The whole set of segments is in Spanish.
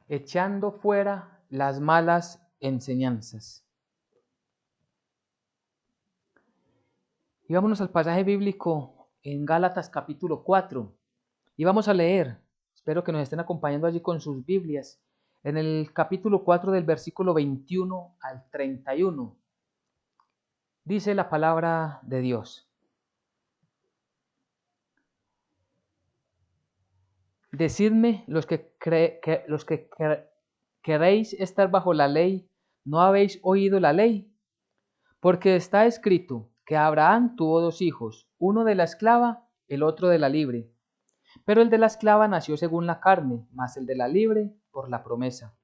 echando fuera las malas enseñanzas. Y vámonos al pasaje bíblico en Gálatas capítulo 4. Y vamos a leer, espero que nos estén acompañando allí con sus Biblias, en el capítulo 4 del versículo 21 al 31. Dice la palabra de Dios. Decidme queréis estar bajo la ley, ¿no habéis oído la ley? Porque está escrito que Abraham tuvo dos hijos, uno de la esclava, el otro de la libre. Pero el de la esclava nació según la carne, mas el de la libre por la promesa.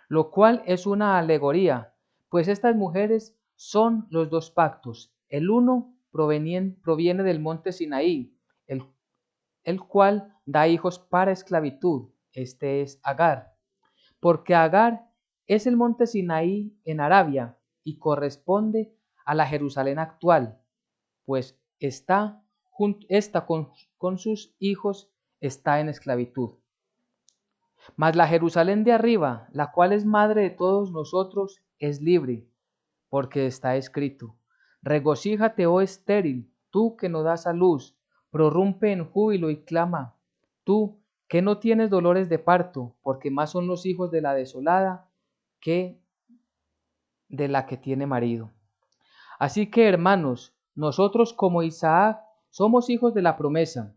Lo cual es una alegoría, pues estas mujeres son los dos pactos. El uno proviene del monte Sinaí, el cual da hijos para esclavitud, este es Agar. Porque Agar es el monte Sinaí en Arabia y corresponde a la Jerusalén actual, pues esta con sus hijos está en esclavitud. Mas la Jerusalén de arriba, la cual es madre de todos nosotros, es libre, porque está escrito: regocíjate, oh estéril, tú que no das a luz, prorrumpe en júbilo y clama, tú que no tienes dolores de parto, porque más son los hijos de la desolada que de la que tiene marido. Así que, hermanos, nosotros como Isaac somos hijos de la promesa,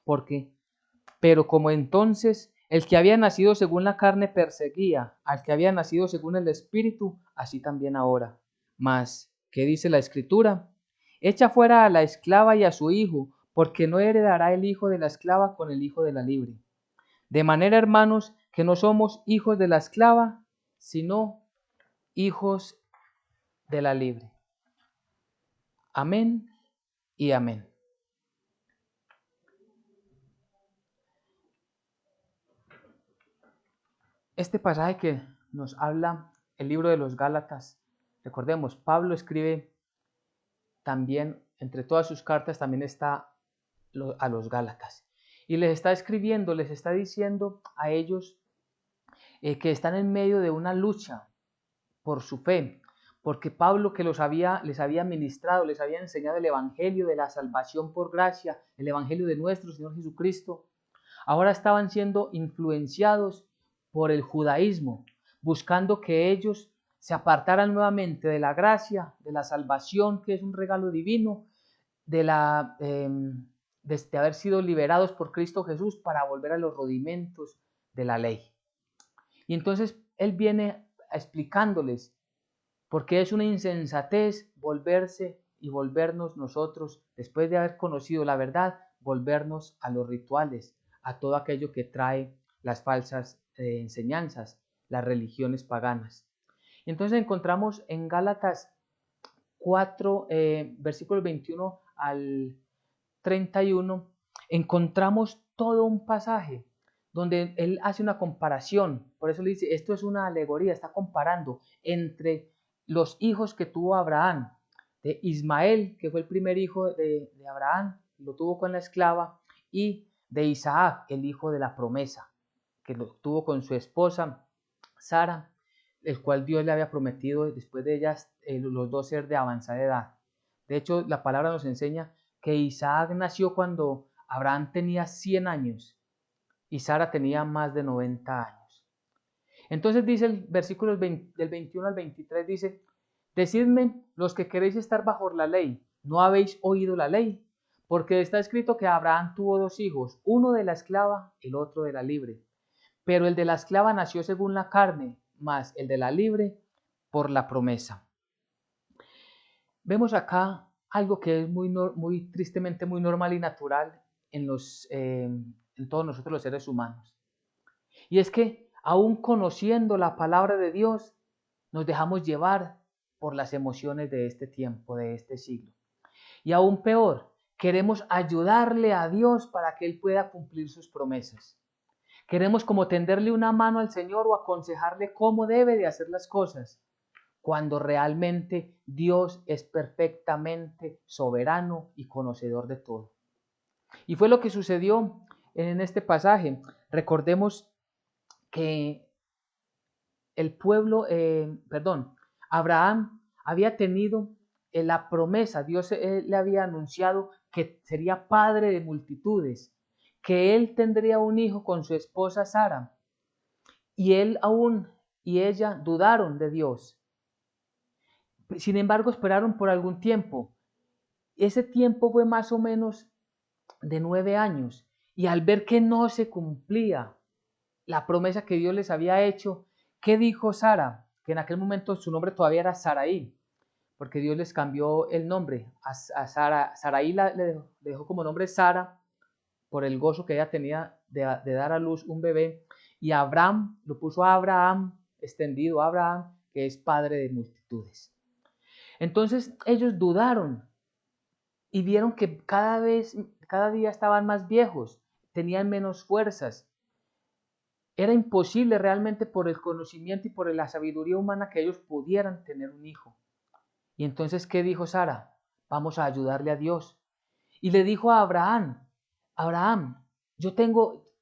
porque, pero como entonces el que había nacido según la carne perseguía al que había nacido según el Espíritu, así también ahora. Mas, ¿qué dice la Escritura? Echa fuera a la esclava y a su hijo, porque no heredará el hijo de la esclava con el hijo de la libre. De manera, hermanos, que no somos hijos de la esclava, sino hijos de la libre. Amén y amén. Este pasaje que nos habla el libro de los Gálatas, recordemos, Pablo escribe también, entre todas sus cartas, también está a los Gálatas. Y les está escribiendo, les está diciendo a ellos que están en medio de una lucha por su fe, porque Pablo que les había ministrado, les había enseñado el evangelio de la salvación por gracia, el evangelio de nuestro Señor Jesucristo, ahora estaban siendo influenciados por el judaísmo, buscando que ellos se apartaran nuevamente de la gracia, de la salvación, que es un regalo divino, de haber sido liberados por Cristo Jesús para volver a los rudimentos de la ley. Y entonces él viene explicándoles por qué es una insensatez volverse y volvernos nosotros, después de haber conocido la verdad, volvernos a los rituales, a todo aquello que trae las falsas enseñanzas, las religiones paganas. Entonces encontramos en Gálatas 4, versículos 21 al 31, encontramos todo un pasaje donde él hace una comparación. Por eso le dice, esto es una alegoría, está comparando entre los hijos que tuvo Abraham, de Ismael, que fue el primer hijo de Abraham, lo tuvo con la esclava, y de Isaac, el hijo de la promesa, que lo tuvo con su esposa Sara, el cual Dios le había prometido después de ellas los dos ser de avanzada edad. De hecho, la palabra nos enseña que Isaac nació cuando Abraham tenía 100 años y Sara tenía más de 90 años. Entonces dice el versículo del 21 al 23, dice, decidme los que queréis estar bajo la ley, ¿no habéis oído la ley? Porque está escrito que Abraham tuvo dos hijos, uno de la esclava, el otro de la libre. Pero el de la esclava nació según la carne, mas el de la libre por la promesa. Vemos acá algo que es muy tristemente muy normal y natural en todos nosotros los seres humanos. Y es que aún conociendo la palabra de Dios, nos dejamos llevar por las emociones de este tiempo, de este siglo. Y aún peor, queremos ayudarle a Dios para que Él pueda cumplir sus promesas. Queremos como tenderle una mano al Señor o aconsejarle cómo debe de hacer las cosas, cuando realmente Dios es perfectamente soberano y conocedor de todo. Y fue lo que sucedió en este pasaje. Recordemos que el pueblo, Abraham había tenido la promesa, Dios le había anunciado que sería padre de multitudes, que él tendría un hijo con su esposa Sara, y él aún y ella dudaron de Dios. Sin embargo, esperaron por algún tiempo. Ese tiempo fue más o menos de 9 años, y al ver que no se cumplía la promesa que Dios les había hecho, ¿qué dijo Sara? Que en aquel momento su nombre todavía era Saraí, porque Dios les cambió el nombre a Sara. Saraí le dejó como nombre Sara por el gozo que ella tenía de dar a luz un bebé, y Abraham lo puso a Abraham, extendido a Abraham, que es padre de multitudes. Entonces ellos dudaron y vieron que cada día estaban más viejos, tenían menos fuerzas. Era imposible realmente por el conocimiento y por la sabiduría humana que ellos pudieran tener un hijo. Y entonces, ¿qué dijo Sara? Vamos a ayudarle a Dios. Y le dijo a Abraham, Abraham,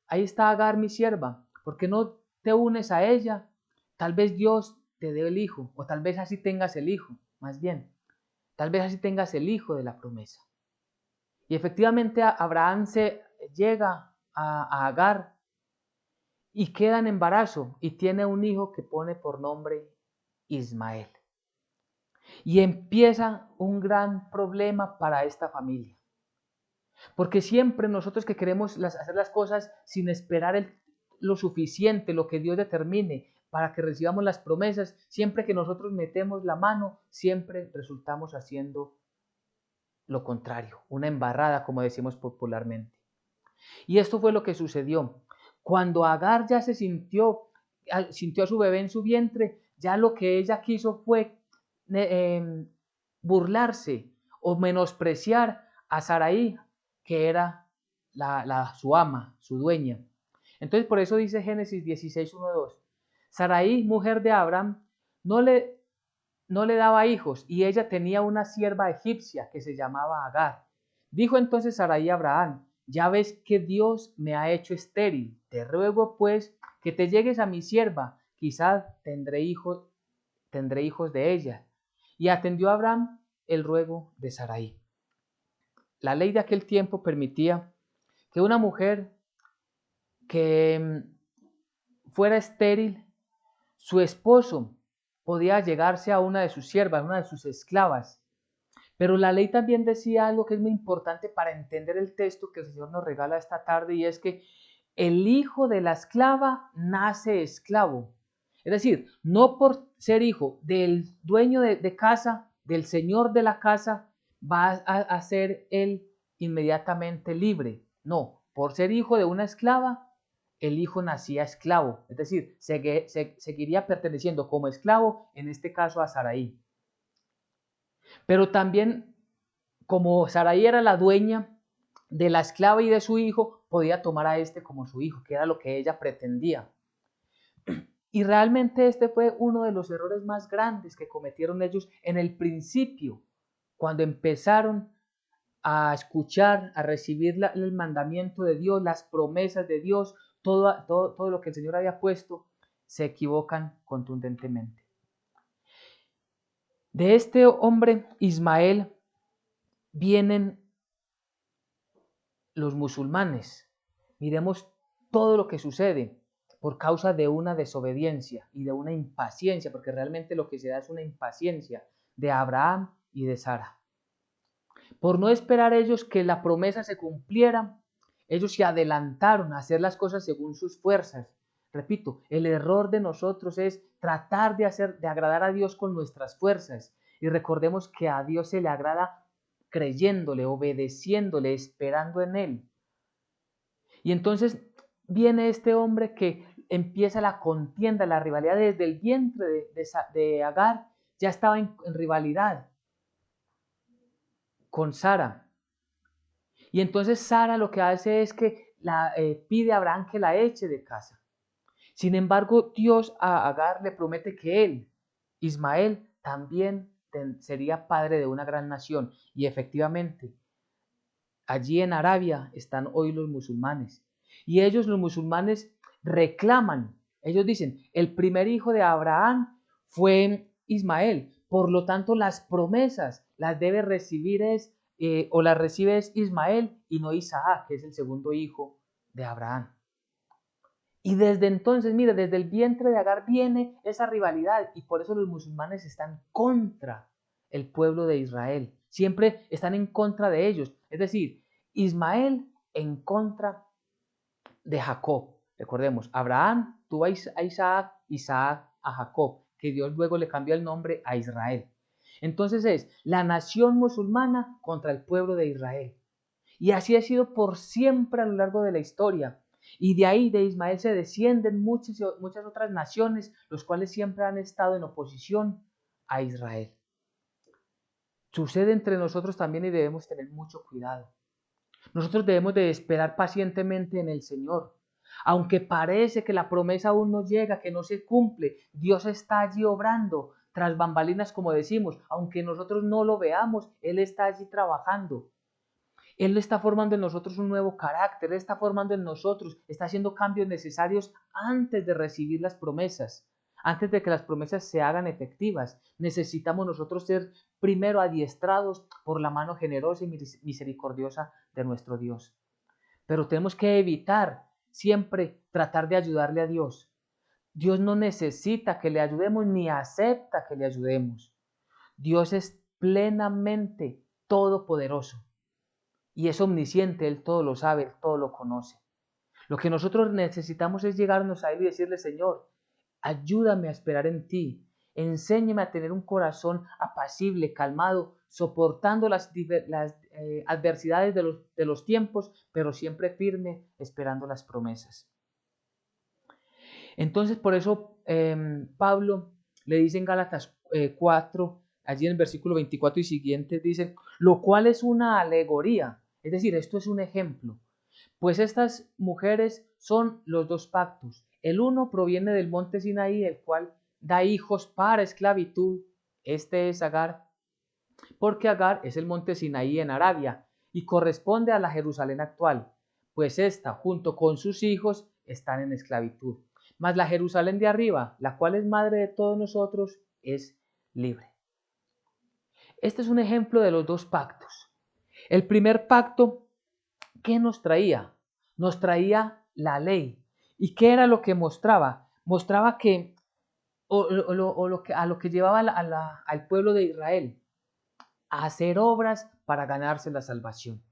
ahí está Agar mi sierva, ¿por qué no te unes a ella? Tal vez Dios te dé el hijo, o tal vez así tengas el hijo, más bien, tal vez así tengas el hijo de la promesa. Y efectivamente Abraham se llega a Agar y queda en embarazo y tiene un hijo que pone por nombre Ismael. Y empieza un gran problema para esta familia. Porque siempre nosotros que queremos hacer las cosas sin esperar lo suficiente, lo que Dios determine para que recibamos las promesas, siempre que nosotros metemos la mano, siempre resultamos haciendo lo contrario, una embarrada, como decimos popularmente. Y esto fue lo que sucedió. Cuando Agar ya sintió a su bebé en su vientre, ya lo que ella quiso fue burlarse o menospreciar a Saraí, que era su ama, su dueña. Entonces por eso dice Génesis 16:1-2, Saraí, mujer de Abraham, no le daba hijos, y ella tenía una sierva egipcia que se llamaba Agar. Dijo entonces Saraí a Abraham, ya ves que Dios me ha hecho estéril, te ruego pues que te llegues a mi sierva, quizás tendré hijos de ella. Y atendió a Abraham el ruego de Saraí. La ley de aquel tiempo permitía que una mujer que fuera estéril, su esposo podía llegarse a una de sus siervas, una de sus esclavas. Pero la ley también decía algo que es muy importante para entender el texto que el Señor nos regala esta tarde, y es que el hijo de la esclava nace esclavo. Es decir, no por ser hijo del dueño de casa, del señor de la casa, va a ser él inmediatamente libre. No, por ser hijo de una esclava, el hijo nacía esclavo. Es decir, seguiría perteneciendo como esclavo, en este caso a Saraí. Pero también, como Saraí era la dueña de la esclava y de su hijo, podía tomar a este como su hijo, que era lo que ella pretendía. Y realmente este fue uno de los errores más grandes que cometieron ellos en el principio, cuando empezaron a escuchar, a recibir el mandamiento de Dios, las promesas de Dios, todo lo que el Señor había puesto, se equivocan contundentemente. De este hombre, Ismael, vienen los musulmanes. Miremos todo lo que sucede por causa de una desobediencia y de una impaciencia, porque realmente lo que se da es una impaciencia de Abraham y de Sara. Por no esperar ellos que la promesa se cumpliera, ellos se adelantaron a hacer las cosas según sus fuerzas. Repito, el error de nosotros es tratar de agradar a Dios con nuestras fuerzas. Y recordemos que a Dios se le agrada creyéndole, obedeciéndole, esperando en Él. Y entonces viene este hombre que empieza la contienda, la rivalidad desde el vientre de Agar, ya estaba en rivalidad con Sara. Y entonces Sara lo que hace es que pide a Abraham que la eche de casa. Sin embargo, Dios a Agar le promete que él, Ismael, también sería padre de una gran nación. Y efectivamente, allí en Arabia están hoy los musulmanes. Y ellos, los musulmanes, reclaman Ellos dicen, el primer hijo de Abraham fue Ismael, por lo tanto las promesas las debe recibir o las recibe es Ismael y no Isaac, que es el segundo hijo de Abraham. Y desde entonces, mire, desde el vientre de Agar viene esa rivalidad y por eso los musulmanes están contra el pueblo de Israel. Siempre están en contra de ellos. Es decir, Ismael en contra de Jacob. Recordemos, Abraham tuvo a Isaac, Isaac a Jacob, que Dios luego le cambió el nombre a Israel. Entonces es la nación musulmana contra el pueblo de Israel. Y así ha sido por siempre a lo largo de la historia. Y de ahí, de Ismael, se descienden muchas otras naciones, los cuales siempre han estado en oposición a Israel. Sucede entre nosotros también y debemos tener mucho cuidado. Nosotros debemos de esperar pacientemente en el Señor. Aunque parece que la promesa aún no llega, que no se cumple, Dios está allí obrando, tras bambalinas como decimos, aunque nosotros no lo veamos, Él está allí trabajando. Él está formando en nosotros un nuevo carácter, Él está formando en nosotros, está haciendo cambios necesarios antes de recibir las promesas, antes de que las promesas se hagan efectivas. Necesitamos nosotros ser primero adiestrados por la mano generosa y misericordiosa de nuestro Dios. Pero tenemos que evitar siempre tratar de ayudarle a Dios. Dios no necesita que le ayudemos ni acepta que le ayudemos. Dios es plenamente todopoderoso. Y es omnisciente, Él todo lo sabe, Él todo lo conoce. Lo que nosotros necesitamos es llegarnos a Él y decirle, Señor, ayúdame a esperar en ti, enséñame a tener un corazón apacible, calmado, soportando las adversidades de los tiempos, pero siempre firme, esperando las promesas. Entonces, por eso Pablo le dice en Gálatas 4, allí en el versículo 24 y siguientes, dice, lo cual es una alegoría. Es decir, esto es un ejemplo. Pues estas mujeres son los dos pactos. El uno proviene del monte Sinaí, el cual da hijos para esclavitud. Este es Agar, porque Agar es el monte Sinaí en Arabia y corresponde a la Jerusalén actual, pues esta, junto con sus hijos, están en esclavitud. Mas la Jerusalén de arriba, la cual es madre de todos nosotros, es libre. Este es un ejemplo de los dos pactos. El primer pacto, ¿qué nos traía? Nos traía la ley. ¿Y qué era lo que mostraba? Mostraba que, a lo que llevaba al pueblo de Israel, a hacer obras para ganarse la salvación,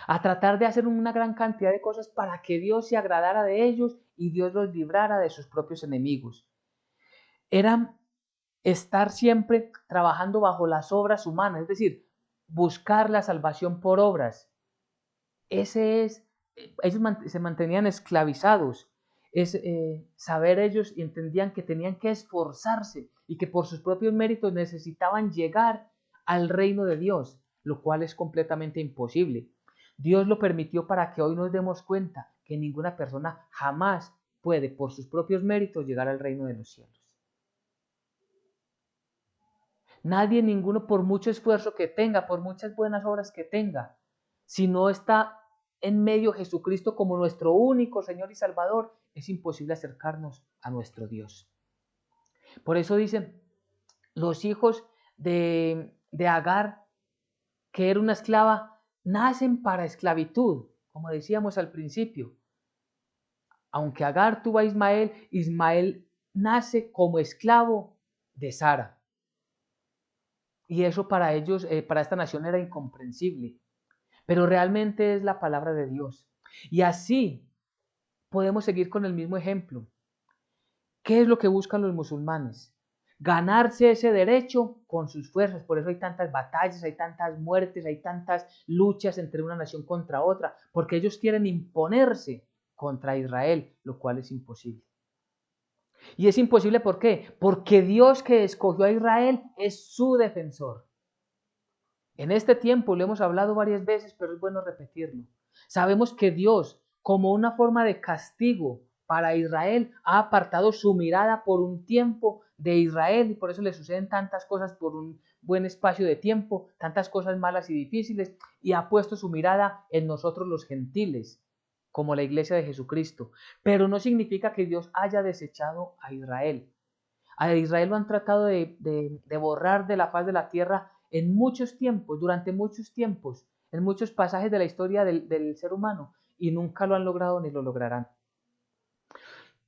a tratar de hacer una gran cantidad de cosas para que Dios se agradara de ellos y Dios los librara de sus propios enemigos. Era estar siempre trabajando bajo las obras humanas, es decir, buscar la salvación por obras. Ellos se mantenían esclavizados. Saber ellos y entendían que tenían que esforzarse y que por sus propios méritos necesitaban llegar al reino de Dios, lo cual es completamente imposible. Dios lo permitió para que hoy nos demos cuenta que ninguna persona jamás puede por sus propios méritos llegar al reino de los cielos. Nadie, ninguno, por mucho esfuerzo que tenga, por muchas buenas obras que tenga, si no está en medio Jesucristo como nuestro único Señor y Salvador, es imposible acercarnos a nuestro Dios. Por eso dicen, los hijos de Agar, que era una esclava, nacen para esclavitud, como decíamos al principio. Aunque Agar tuvo a Ismael, Ismael nace como esclavo de Sara. Y eso para ellos, para esta nación era incomprensible. Pero realmente es la palabra de Dios. Y así podemos seguir con el mismo ejemplo. ¿Qué es lo que buscan los musulmanes? Ganarse ese derecho con sus fuerzas. Por eso hay tantas batallas, hay tantas muertes, hay tantas luchas entre una nación contra otra, porque ellos quieren imponerse contra Israel, lo cual es imposible. Y es imposible, ¿por qué? Porque Dios, que escogió a Israel, es su defensor. En este tiempo lo hemos hablado varias veces, pero es bueno repetirlo. Sabemos que Dios, como una forma de castigo para Israel, ha apartado su mirada por un tiempo de Israel y por eso le suceden tantas cosas por un buen espacio de tiempo, tantas cosas malas y difíciles, y ha puesto su mirada en nosotros los gentiles. como la iglesia de Jesucristo, pero no significa que Dios haya desechado a Israel. A Israel lo han tratado de borrar de la faz de la tierra en muchos tiempos, durante muchos tiempos, en muchos pasajes de la historia del ser humano, y nunca lo han logrado ni lo lograrán.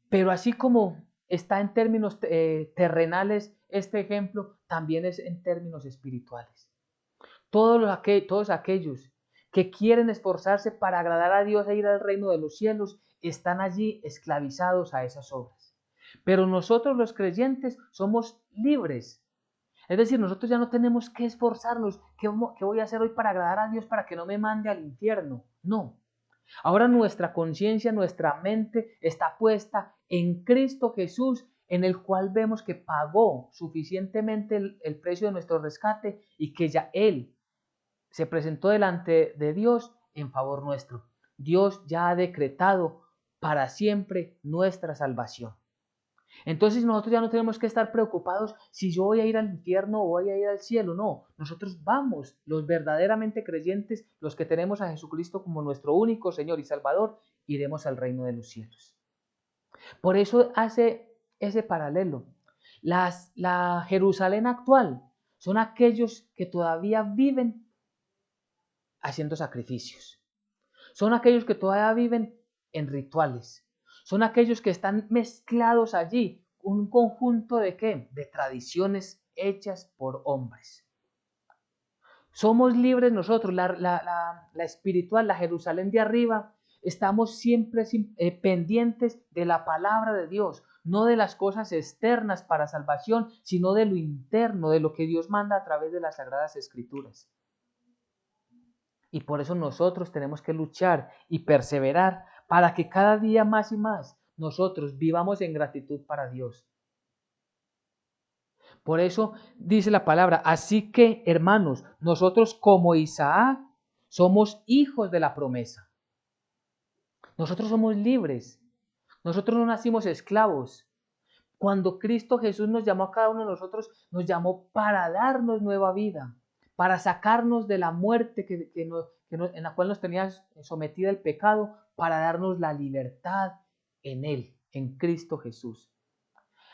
Pero así como está en términos terrenales este ejemplo, también es en términos espirituales. Todos aquellos que quieren esforzarse para agradar a Dios e ir al reino de los cielos están allí esclavizados a esas obras. Pero nosotros los creyentes somos libres. Es decir, nosotros ya no tenemos que esforzarnos. ¿Qué voy a hacer hoy para agradar a Dios para que no me mande al infierno? No. Ahora nuestra conciencia, nuestra mente está puesta en Cristo Jesús, en el cual vemos que pagó suficientemente el precio de nuestro rescate y que ya Él se presentó delante de Dios en favor nuestro. Dios ya ha decretado para siempre nuestra salvación. Entonces nosotros ya no tenemos que estar preocupados si yo voy a ir al infierno o voy a ir al cielo. No, nosotros vamos, los verdaderamente creyentes, los que tenemos a Jesucristo como nuestro único Señor y Salvador, iremos al reino de los cielos. Por eso hace ese paralelo. La Jerusalén actual son aquellos que todavía viven haciendo sacrificios. Son aquellos que todavía viven en rituales. Son aquellos que están mezclados allí, un conjunto de ¿qué? De tradiciones hechas por hombres. Somos libres nosotros, la espiritual, la Jerusalén de arriba, estamos siempre pendientes de la palabra de Dios, no de las cosas externas para salvación, sino de lo interno, de lo que Dios manda a través de las Sagradas Escrituras. Y por eso nosotros tenemos que luchar y perseverar para que cada día más y más nosotros vivamos en gratitud para Dios. Por eso dice la palabra, así que hermanos, nosotros como Isaac somos hijos de la promesa. Nosotros somos libres. Nosotros no nacimos esclavos. Cuando Cristo Jesús nos llamó a cada uno de nosotros, nos llamó para darnos nueva vida, para sacarnos de la muerte en la cual nos tenía sometida el pecado, para darnos la libertad en Él, en Cristo Jesús.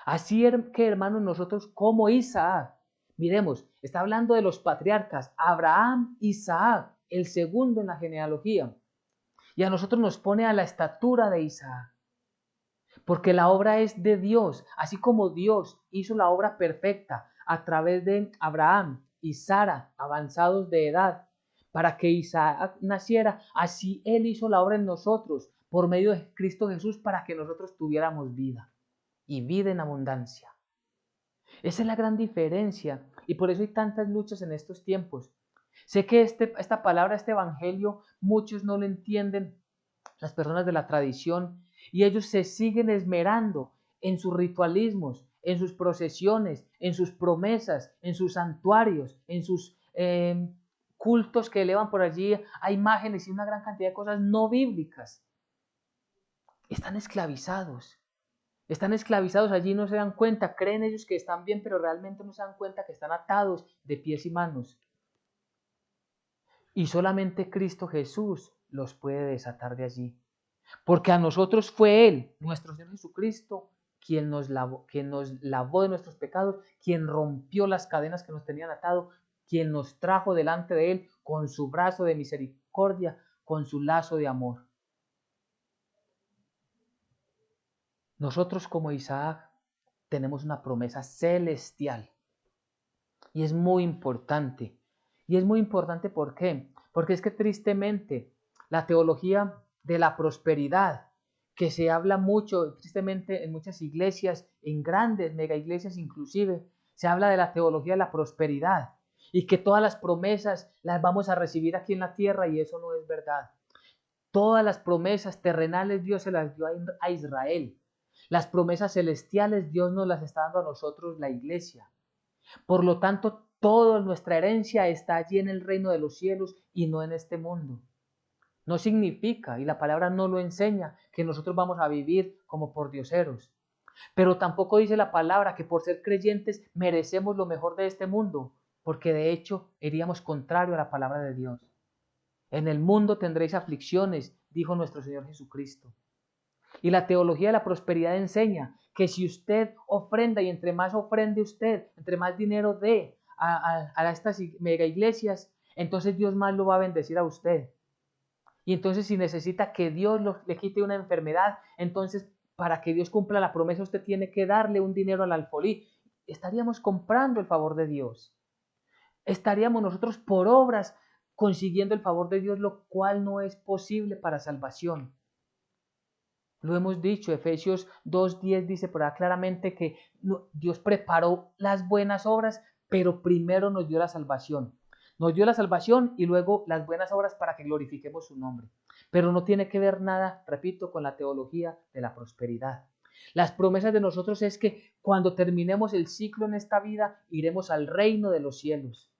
Así que, hermanos, nosotros como Isaac, miremos, está hablando de los patriarcas, Abraham, Isaac, el segundo en la genealogía, y a nosotros nos pone a la estatura de Isaac. Porque la obra es de Dios, así como Dios hizo la obra perfecta a través de Abraham y Sara, avanzados de edad, para que Isaac naciera, así Él hizo la obra en nosotros, por medio de Cristo Jesús, para que nosotros tuviéramos vida, y vida en abundancia. Esa es la gran diferencia, y por eso hay tantas luchas en estos tiempos. Sé que esta palabra, este evangelio, muchos no lo entienden, las personas de la tradición, y ellos se siguen esmerando en sus ritualismos, en sus procesiones, en sus promesas, en sus santuarios, en sus cultos que elevan por allí a imágenes y una gran cantidad de cosas no bíblicas. Están esclavizados. Están esclavizados allí, no se dan cuenta, creen ellos que están bien, pero realmente no se dan cuenta que están atados de pies y manos. Y solamente Cristo Jesús los puede desatar de allí. Porque a nosotros fue Él, nuestro Señor Jesucristo, quien nos lavó de nuestros pecados, quien rompió las cadenas que nos tenían atado, quien nos trajo delante de Él con su brazo de misericordia, con su lazo de amor. Nosotros como Isaac tenemos una promesa celestial y es muy importante. Y es muy importante ¿por qué? Porque es que tristemente la teología de la prosperidad, que se habla mucho, tristemente en muchas iglesias, en grandes mega iglesias inclusive, se habla de la teología de la prosperidad y que todas las promesas las vamos a recibir aquí en la tierra y eso no es verdad. Todas las promesas terrenales Dios se las dio a Israel. Las promesas celestiales Dios nos las está dando a nosotros, la iglesia. Por lo tanto, toda nuestra herencia está allí en el reino de los cielos y no en este mundo. No significa, y la palabra no lo enseña, que nosotros vamos a vivir como pordioseros. Pero tampoco dice la palabra que por ser creyentes merecemos lo mejor de este mundo, porque de hecho iríamos contrario a la palabra de Dios. En el mundo tendréis aflicciones, dijo nuestro Señor Jesucristo. Y la teología de la prosperidad enseña que si usted ofrenda y entre más ofrende usted, entre más dinero dé a estas mega iglesias, entonces Dios más lo va a bendecir a usted. Y entonces si necesita que Dios le quite una enfermedad, entonces para que Dios cumpla la promesa usted tiene que darle un dinero al alfolí. Estaríamos comprando el favor de Dios. Estaríamos nosotros por obras consiguiendo el favor de Dios, lo cual no es posible para salvación. Lo hemos dicho, Efesios 2:10 dice por ahí claramente que Dios preparó las buenas obras, pero primero nos dio la salvación. Nos dio la salvación y luego las buenas obras para que glorifiquemos su nombre. Pero no tiene que ver nada, repito, con la teología de la prosperidad. Las promesas de nosotros es que cuando terminemos el ciclo en esta vida, iremos al reino de los cielos.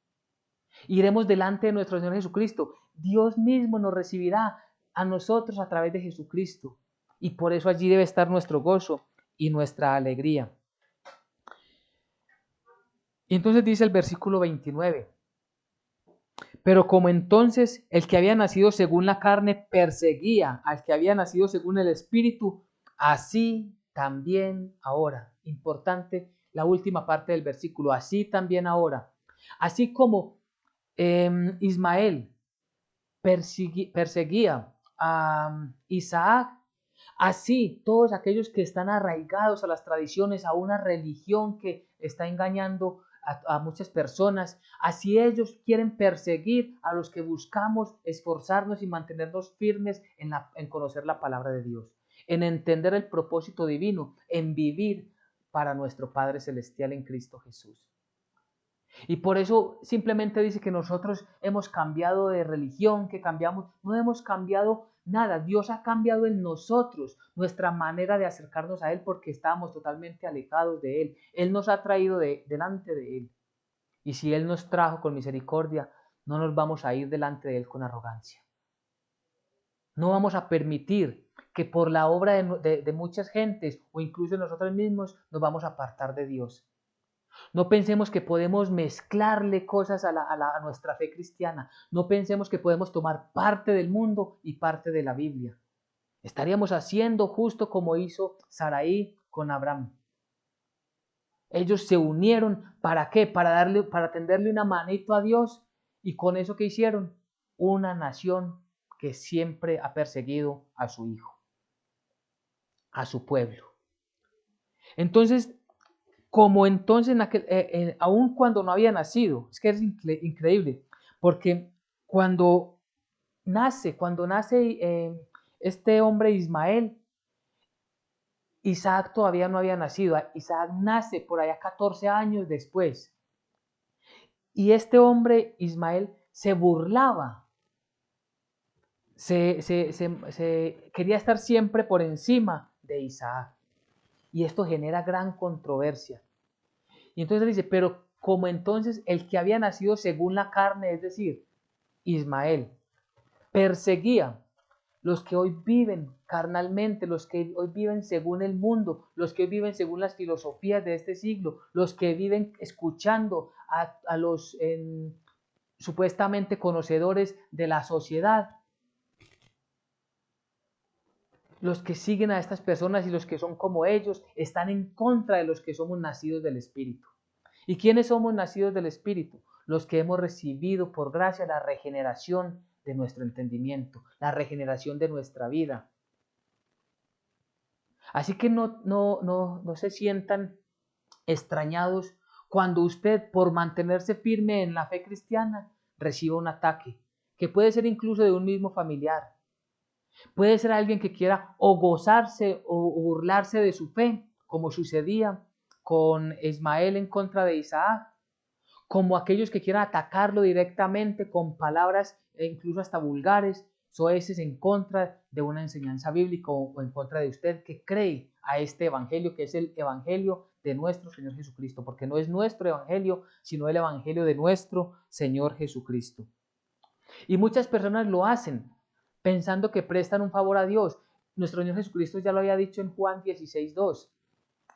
Iremos delante de nuestro Señor Jesucristo. Dios mismo nos recibirá a nosotros a través de Jesucristo. Y por eso allí debe estar nuestro gozo y nuestra alegría. Y entonces dice el versículo 29. Pero como entonces el que había nacido según la carne perseguía al que había nacido según el Espíritu, así también ahora. Importante la última parte del versículo. Así también ahora. Así como Ismael perseguía a Isaac, así todos aquellos que están arraigados a las tradiciones, a una religión que está engañando a muchas personas, así ellos quieren perseguir a los que buscamos esforzarnos y mantenernos firmes en conocer la palabra de Dios, en entender el propósito divino, en vivir para nuestro Padre Celestial en Cristo Jesús. Y por eso simplemente dice que nosotros hemos cambiado de religión, que cambiamos, no hemos cambiado nada. Dios ha cambiado en nosotros nuestra manera de acercarnos a Él porque estábamos totalmente alejados de Él. Él nos ha traído delante de Él. Y si Él nos trajo con misericordia, no nos vamos a ir delante de Él con arrogancia. No vamos a permitir que por la obra de muchas gentes o incluso de nosotros mismos nos vamos a apartar de Dios. No pensemos que podemos mezclarle cosas a nuestra fe cristiana. No pensemos que podemos tomar parte del mundo y parte de la Biblia. Estaríamos haciendo justo como hizo Sarai con Abraham. Ellos se unieron, ¿para qué? Para tenderle una manito a Dios. Y con eso, ¿qué hicieron? Una nación que siempre ha perseguido a su hijo, a su pueblo. Entonces, como entonces, aun cuando no había nacido, es que es increíble, porque cuando nace este hombre Ismael, Isaac todavía no había nacido. Isaac nace por allá 14 años después. Y este hombre Ismael se burlaba, quería estar siempre por encima de Isaac. Y esto genera gran controversia. Y entonces dice, pero como entonces el que había nacido según la carne, es decir, Ismael, perseguía los que hoy viven carnalmente, los que hoy viven según el mundo, los que hoy viven según las filosofías de este siglo, los que viven escuchando a los supuestamente conocedores de la sociedad, los que siguen a estas personas y los que son como ellos están en contra de los que somos nacidos del Espíritu. ¿Y quiénes somos nacidos del Espíritu? Los que hemos recibido por gracia la regeneración de nuestro entendimiento, la regeneración de nuestra vida. Así que no se sientan extrañados cuando usted, por mantenerse firme en la fe cristiana, reciba un ataque, que puede ser incluso de un mismo familiar. Puede ser alguien que quiera o gozarse o burlarse de su fe, como sucedía con Ismael en contra de Isaac, como aquellos que quieran atacarlo directamente con palabras incluso hasta vulgares, soeces en contra de una enseñanza bíblica o en contra de usted que cree a este evangelio, que es el evangelio de nuestro Señor Jesucristo, porque no es nuestro evangelio, sino el evangelio de nuestro Señor Jesucristo. Y muchas personas lo hacen pensando que prestan un favor a Dios. Nuestro Señor Jesucristo ya lo había dicho en Juan 16:2.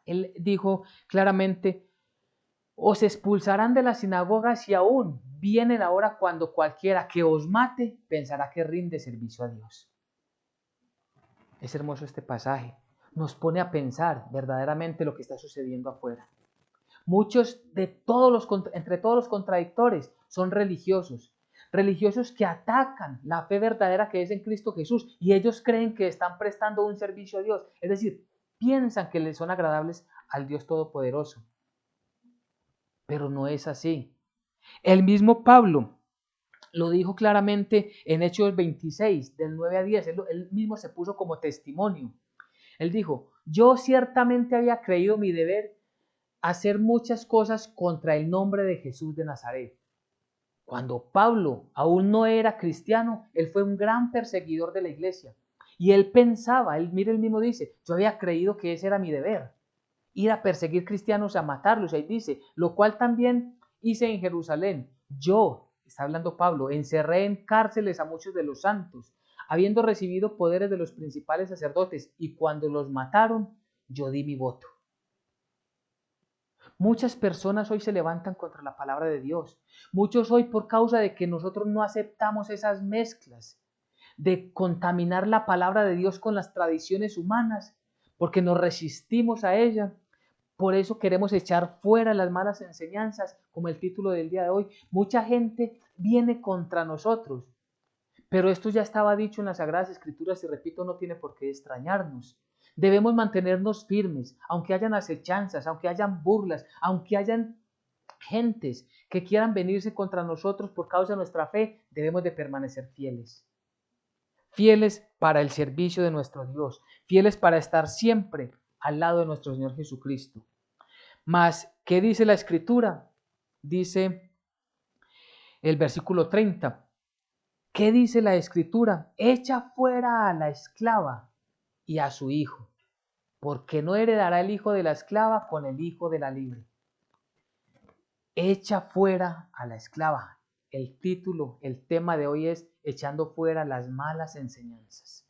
Él dijo claramente, os expulsarán de las sinagogas y aún viene la hora cuando cualquiera que os mate pensará que rinde servicio a Dios. Es hermoso este pasaje. Nos pone a pensar verdaderamente lo que está sucediendo afuera. Muchos entre todos los contradictores son religiosos. Religiosos que atacan la fe verdadera que es en Cristo Jesús y ellos creen que están prestando un servicio a Dios. Es decir, piensan que les son agradables al Dios Todopoderoso. Pero no es así. El mismo Pablo lo dijo claramente en Hechos 26, del 9 a 10. Él mismo se puso como testimonio. Él dijo, yo ciertamente había creído mi deber hacer muchas cosas contra el nombre de Jesús de Nazaret. Cuando Pablo aún no era cristiano, él fue un gran perseguidor de la iglesia. Y él pensaba, mire, él mismo dice, yo había creído que ese era mi deber, ir a perseguir cristianos, a matarlos. Ahí dice, lo cual también hice en Jerusalén. Yo, está hablando Pablo, encerré en cárceles a muchos de los santos, habiendo recibido poderes de los principales sacerdotes, y cuando los mataron, yo di mi voto. Muchas personas hoy se levantan contra la palabra de Dios. Muchos hoy por causa de que nosotros no aceptamos esas mezclas de contaminar la palabra de Dios con las tradiciones humanas, porque nos resistimos a ella. Por eso queremos echar fuera las malas enseñanzas, como el título del día de hoy. Mucha gente viene contra nosotros, pero esto ya estaba dicho en las Sagradas Escrituras y repito, no tiene por qué extrañarnos. Debemos mantenernos firmes, aunque hayan acechanzas, aunque hayan burlas, aunque hayan gentes que quieran venirse contra nosotros por causa de nuestra fe, debemos de permanecer fieles. Fieles para el servicio de nuestro Dios, fieles para estar siempre al lado de nuestro Señor Jesucristo. Mas, ¿qué dice la Escritura? Dice el versículo 30. ¿Qué dice la Escritura? Echa fuera a la esclava y a su hijo, porque no heredará el hijo de la esclava con el hijo de la libre. Echa fuera a la esclava. El título, el tema de hoy es echando fuera las malas enseñanzas.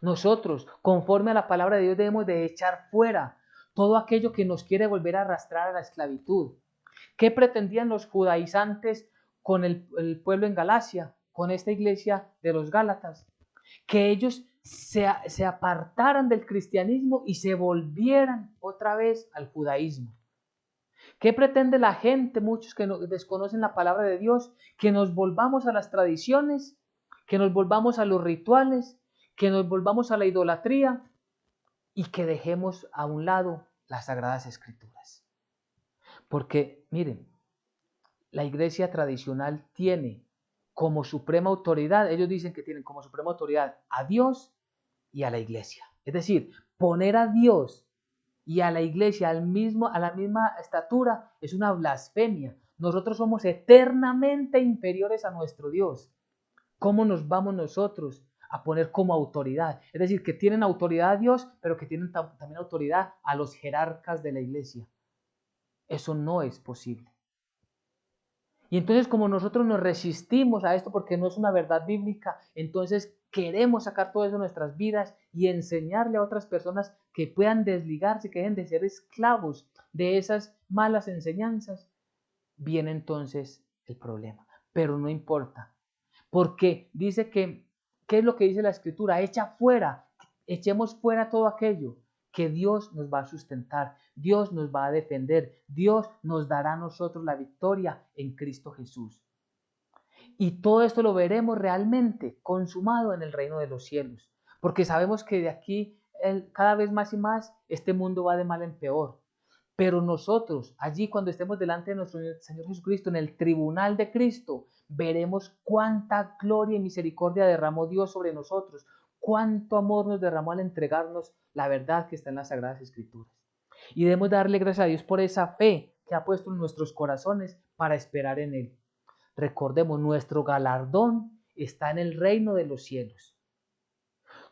Nosotros, conforme a la palabra de Dios, debemos de echar fuera todo aquello que nos quiere volver a arrastrar a la esclavitud. ¿Qué pretendían los judaizantes con el pueblo en Galacia, con esta iglesia de los Gálatas? Que ellos se apartaran del cristianismo y se volvieran otra vez al judaísmo. ¿Qué pretende la gente, muchos que desconocen la palabra de Dios? Que nos volvamos a las tradiciones, que nos volvamos a los rituales, que nos volvamos a la idolatría y que dejemos a un lado las Sagradas Escrituras. Porque, miren, la iglesia tradicional tiene como suprema autoridad, ellos dicen que tienen como suprema autoridad a Dios y a la iglesia. Es decir, poner a Dios y a la iglesia a la misma estatura es una blasfemia. Nosotros somos eternamente inferiores a nuestro Dios. ¿Cómo nos vamos nosotros a poner como autoridad? Es decir, que tienen autoridad a Dios, pero que tienen también autoridad a los jerarcas de la iglesia. Eso no es posible. Y entonces como nosotros nos resistimos a esto porque no es una verdad bíblica, entonces queremos sacar todo eso de nuestras vidas y enseñarle a otras personas que puedan desligarse, que dejen de ser esclavos de esas malas enseñanzas, viene entonces el problema. Pero no importa, porque dice que, ¿qué es lo que dice la Escritura? Echa fuera, echemos fuera todo aquello que Dios nos va a sustentar, Dios nos va a defender, Dios nos dará a nosotros la victoria en Cristo Jesús. Y todo esto lo veremos realmente consumado en el reino de los cielos, porque sabemos que de aquí cada vez más y más este mundo va de mal en peor. Pero nosotros, allí cuando estemos delante de nuestro Señor Jesucristo, en el tribunal de Cristo, veremos cuánta gloria y misericordia derramó Dios sobre nosotros, cuánto amor nos derramó al entregarnos la verdad que está en las Sagradas Escrituras. Y debemos darle gracias a Dios por esa fe que ha puesto en nuestros corazones para esperar en Él. Recordemos, nuestro galardón está en el reino de los cielos.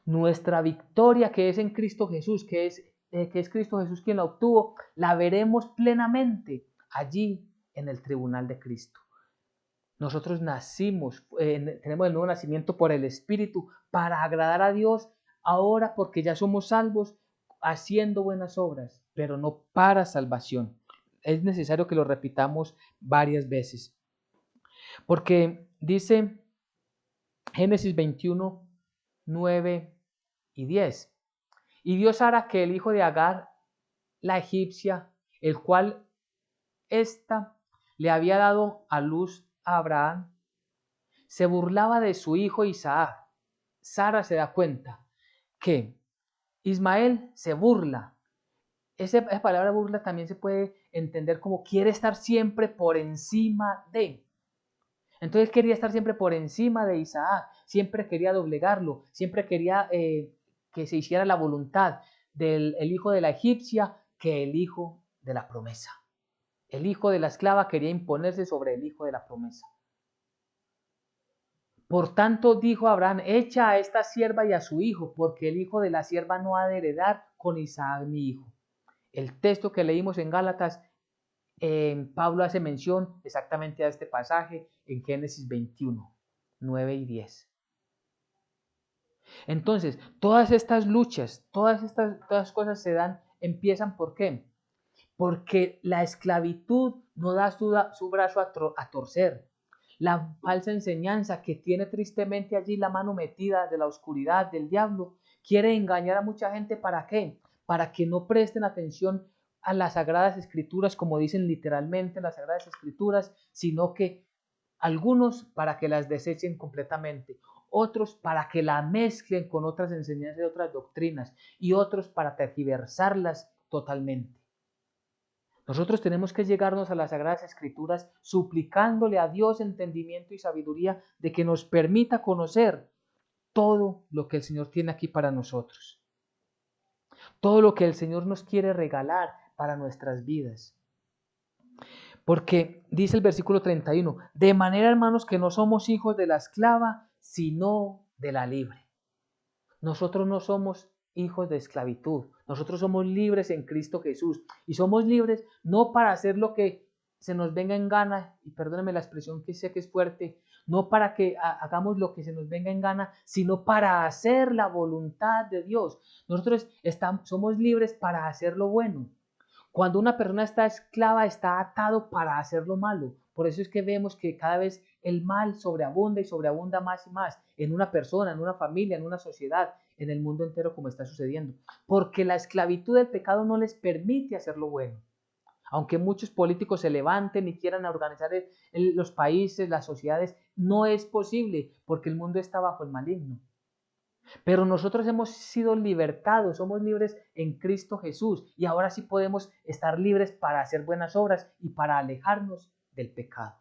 Nuestra victoria que es en Cristo Jesús, que es Cristo Jesús quien la obtuvo, la veremos plenamente allí en el tribunal de Cristo. Nosotros nacimos, tenemos el nuevo nacimiento por el Espíritu para agradar a Dios ahora porque ya somos salvos haciendo buenas obras, pero no para salvación. Es necesario que lo repitamos varias veces. Porque dice Génesis 21, 9 y 10. Y vio Sara que el hijo de Agar, la egipcia, el cual ésta le había dado a luz a Abraham, se burlaba de su hijo Isaac. Sara se da cuenta que Ismael se burla. Esa palabra burla también se puede entender como quiere estar siempre por encima de. Entonces quería estar siempre por encima de Isaac, siempre quería doblegarlo, siempre quería que se hiciera la voluntad del hijo de la egipcia que el hijo de la promesa. El hijo de la esclava quería imponerse sobre el hijo de la promesa. Por tanto dijo Abraham, echa a esta sierva y a su hijo, porque el hijo de la sierva no ha de heredar con Isaac mi hijo. El texto que leímos en Gálatas, Pablo hace mención exactamente a este pasaje en Génesis 21, 9 y 10. Entonces, todas estas luchas, todas estas cosas se dan, empiezan ¿por qué? Porque la esclavitud no da su brazo a torcer. La falsa enseñanza que tiene tristemente allí la mano metida de la oscuridad del diablo quiere engañar a mucha gente. ¿Para qué? Para que no presten atención a las Sagradas Escrituras, como dicen literalmente las Sagradas Escrituras, sino que algunos para que las desechen completamente, otros para que la mezclen con otras enseñanzas de otras doctrinas y otros para tergiversarlas totalmente. Nosotros tenemos que llegarnos a las Sagradas Escrituras suplicándole a Dios entendimiento y sabiduría de que nos permita conocer todo lo que el Señor tiene aquí para nosotros. Todo lo que el Señor nos quiere regalar para nuestras vidas. Porque dice el versículo 31, de manera, hermanos, que no somos hijos de la esclava, sino de la libre. Nosotros no somos hijos de esclavitud, nosotros somos libres en Cristo Jesús y somos libres no para hacer lo que se nos venga en gana, y perdónenme la expresión que sé que es fuerte, no para que hagamos lo que se nos venga en gana, sino para hacer la voluntad de Dios. Nosotros somos libres para hacer lo bueno. Cuando una persona está esclava, está atado para hacer lo malo. Por eso es que vemos que cada vez el mal sobreabunda y sobreabunda más y más en una persona, en una familia, en una sociedad, en el mundo entero como está sucediendo. Porque la esclavitud del pecado no les permite hacer lo bueno. Aunque muchos políticos se levanten y quieran organizar los países, las sociedades, no es posible porque el mundo está bajo el maligno. Pero nosotros hemos sido libertados, somos libres en Cristo Jesús y ahora sí podemos estar libres para hacer buenas obras y para alejarnos del pecado.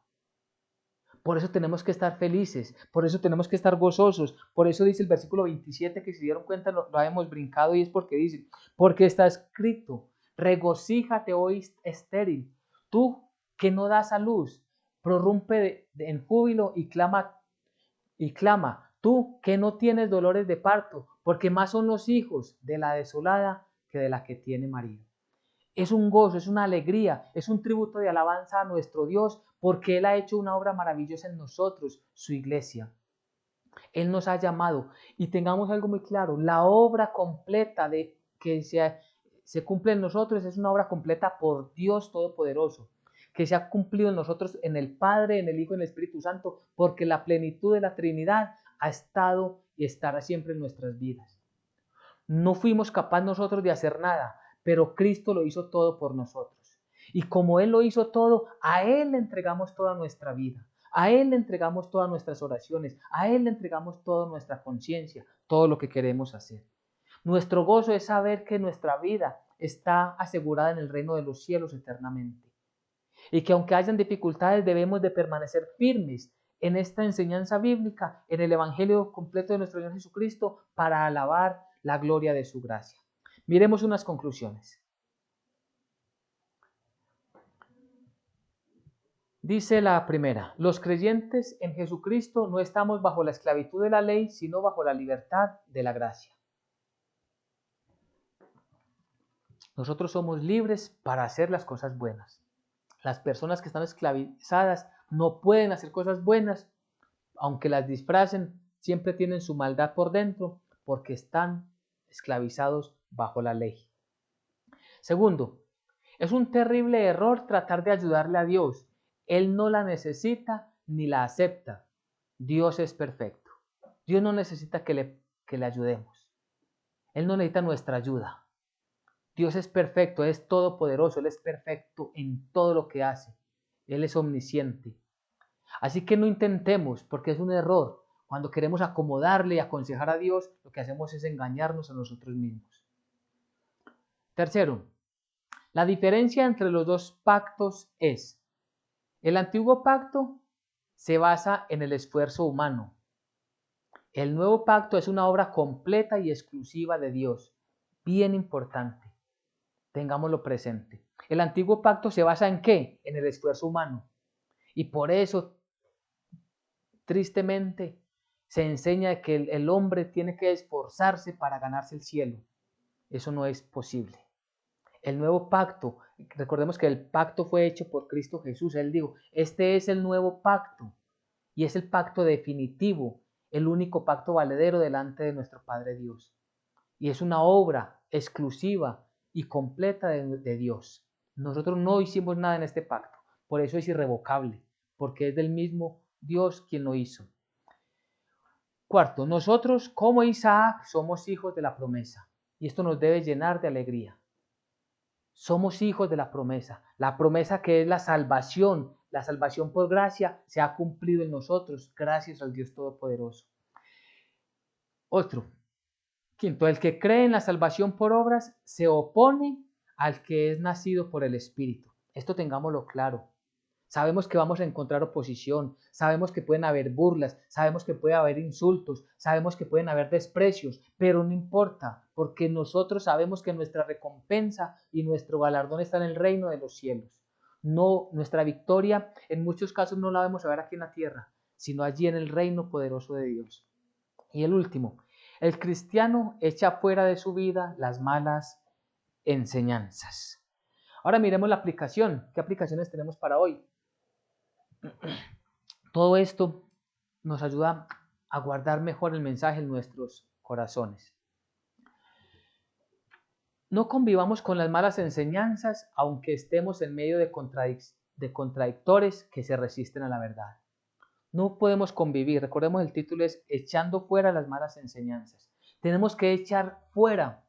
Por eso tenemos que estar felices, por eso tenemos que estar gozosos, por eso dice el versículo 27 que si dieron cuenta lo hemos brincado y es porque dice, porque está escrito, regocíjate hoy estéril, tú que no das a luz, prorrumpe en júbilo y clama, tú que no tienes dolores de parto, porque más son los hijos de la desolada que de la que tiene marido. Es un gozo, es una alegría, es un tributo de alabanza a nuestro Dios, porque Él ha hecho una obra maravillosa en nosotros, su iglesia. Él nos ha llamado y tengamos algo muy claro, la obra completa de que se cumple en nosotros es una obra completa por Dios Todopoderoso, que se ha cumplido en nosotros en el Padre, en el Hijo y en el Espíritu Santo, porque la plenitud de la Trinidad ha estado y estará siempre en nuestras vidas. No fuimos capaces nosotros de hacer nada, pero Cristo lo hizo todo por nosotros. Y como Él lo hizo todo, a Él le entregamos toda nuestra vida. A Él le entregamos todas nuestras oraciones, a Él le entregamos toda nuestra conciencia, todo lo que queremos hacer. Nuestro gozo es saber que nuestra vida está asegurada en el reino de los cielos eternamente. Y que aunque hayan dificultades debemos de permanecer firmes en esta enseñanza bíblica, en el Evangelio completo de nuestro Señor Jesucristo, para alabar la gloria de su gracia. Miremos unas conclusiones. Dice la primera, los creyentes en Jesucristo no estamos bajo la esclavitud de la ley, sino bajo la libertad de la gracia. Nosotros somos libres para hacer las cosas buenas. Las personas que están esclavizadas no pueden hacer cosas buenas, aunque las disfracen, siempre tienen su maldad por dentro porque están esclavizados bajo la ley. Segundo, es un terrible error tratar de ayudarle a Dios. Él no la necesita ni la acepta. Dios es perfecto. Dios no necesita que le ayudemos. Él no necesita nuestra ayuda. Dios es perfecto, es todopoderoso, Él es perfecto en todo lo que hace. Él es omnisciente. Así que no intentemos, porque es un error. Cuando queremos acomodarle y aconsejar a Dios, lo que hacemos es engañarnos a nosotros mismos. Tercero, la diferencia entre los dos pactos es: el antiguo pacto se basa en el esfuerzo humano. El nuevo pacto es una obra completa y exclusiva de Dios. Bien importante, tengámoslo presente. El antiguo pacto se basa ¿en qué? En el esfuerzo humano. Y por eso, tristemente, se enseña que el hombre tiene que esforzarse para ganarse el cielo. Eso no es posible. El nuevo pacto, recordemos que el pacto fue hecho por Cristo Jesús. Él dijo, este es el nuevo pacto y es el pacto definitivo, el único pacto valedero delante de nuestro Padre Dios. Y es una obra exclusiva y completa de Dios. Nosotros no hicimos nada en este pacto, por eso es irrevocable, porque es del mismo Dios quien lo hizo. Cuarto, nosotros como Isaac somos hijos de la promesa y esto nos debe llenar de alegría. Somos hijos de la promesa que es la salvación por gracia se ha cumplido en nosotros gracias al Dios Todopoderoso. Otro, quinto, el que cree en la salvación por obras se opone al que es nacido por el Espíritu. Esto tengámoslo claro. Sabemos que vamos a encontrar oposición, sabemos que pueden haber burlas, sabemos que puede haber insultos, sabemos que pueden haber desprecios, pero no importa, porque nosotros sabemos que nuestra recompensa y nuestro galardón está en el reino de los cielos. No, nuestra victoria en muchos casos no la vamos a ver aquí en la tierra, sino allí en el reino poderoso de Dios. Y el último, el cristiano echa fuera de su vida las malas enseñanzas. Ahora miremos la aplicación. ¿Qué aplicaciones tenemos para hoy? Todo esto nos ayuda a guardar mejor el mensaje en nuestros corazones. No convivamos con las malas enseñanzas, aunque estemos en medio de contradictores que se resisten a la verdad. No podemos convivir. Recordemos, el título es Echando fuera las malas enseñanzas. Tenemos que echar fuera.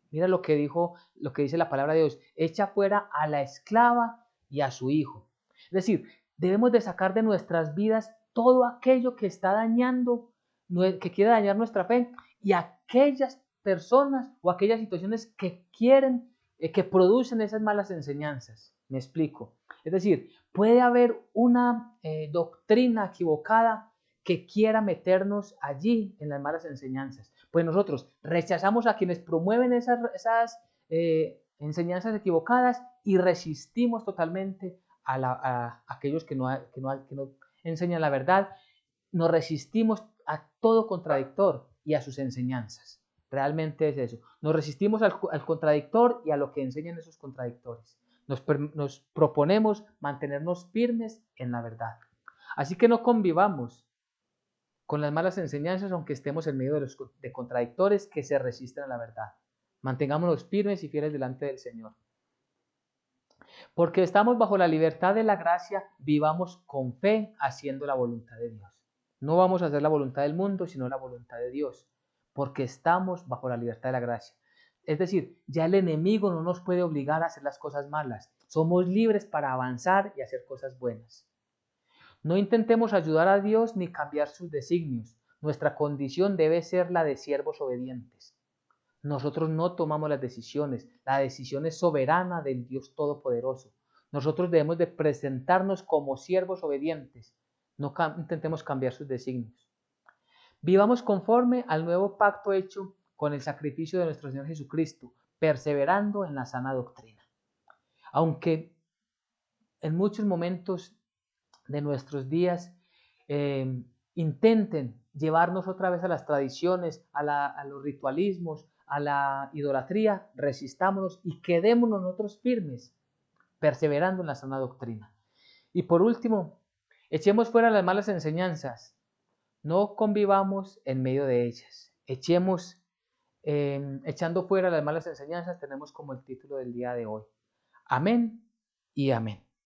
Mira lo que dice la palabra de Dios. Echa fuera a la esclava y a su hijo. Es decir, debemos de sacar de nuestras vidas todo aquello que está dañando, que quiere dañar nuestra fe, y aquellas personas o aquellas situaciones que quieren, que producen esas malas enseñanzas. Me explico. Es decir, puede haber una doctrina equivocada que quiera meternos allí en las malas enseñanzas. Pues nosotros rechazamos a quienes promueven esas enseñanzas equivocadas y resistimos totalmente a aquellos que no enseñan la verdad. Nos resistimos a todo contradictor y a sus enseñanzas. Realmente es eso. Nos resistimos al contradictor y a lo que enseñan esos contradictores. Nos proponemos mantenernos firmes en la verdad. Así que no convivamos con las malas enseñanzas, aunque estemos en medio de contradictores que se resisten a la verdad. Mantengámonos firmes y fieles delante del Señor. Porque estamos bajo la libertad de la gracia, vivamos con fe haciendo la voluntad de Dios. No vamos a hacer la voluntad del mundo, sino la voluntad de Dios, porque estamos bajo la libertad de la gracia. Es decir, ya el enemigo no nos puede obligar a hacer las cosas malas. Somos libres para avanzar y hacer cosas buenas. No intentemos ayudar a Dios ni cambiar sus designios. Nuestra condición debe ser la de siervos obedientes. Nosotros no tomamos las decisiones. La decisión es soberana del Dios Todopoderoso. Nosotros debemos de presentarnos como siervos obedientes. No intentemos cambiar sus designios. Vivamos conforme al nuevo pacto hecho con el sacrificio de nuestro Señor Jesucristo, perseverando en la sana doctrina. Aunque en muchos momentos de nuestros días intenten llevarnos otra vez a las tradiciones, a los ritualismos, a la idolatría, resistámonos y quedémonos nosotros firmes, perseverando en la sana doctrina. Y por último, echemos fuera las malas enseñanzas, no convivamos en medio de ellas. Echando fuera las malas enseñanzas, tenemos como el título del día de hoy. Amén y amén.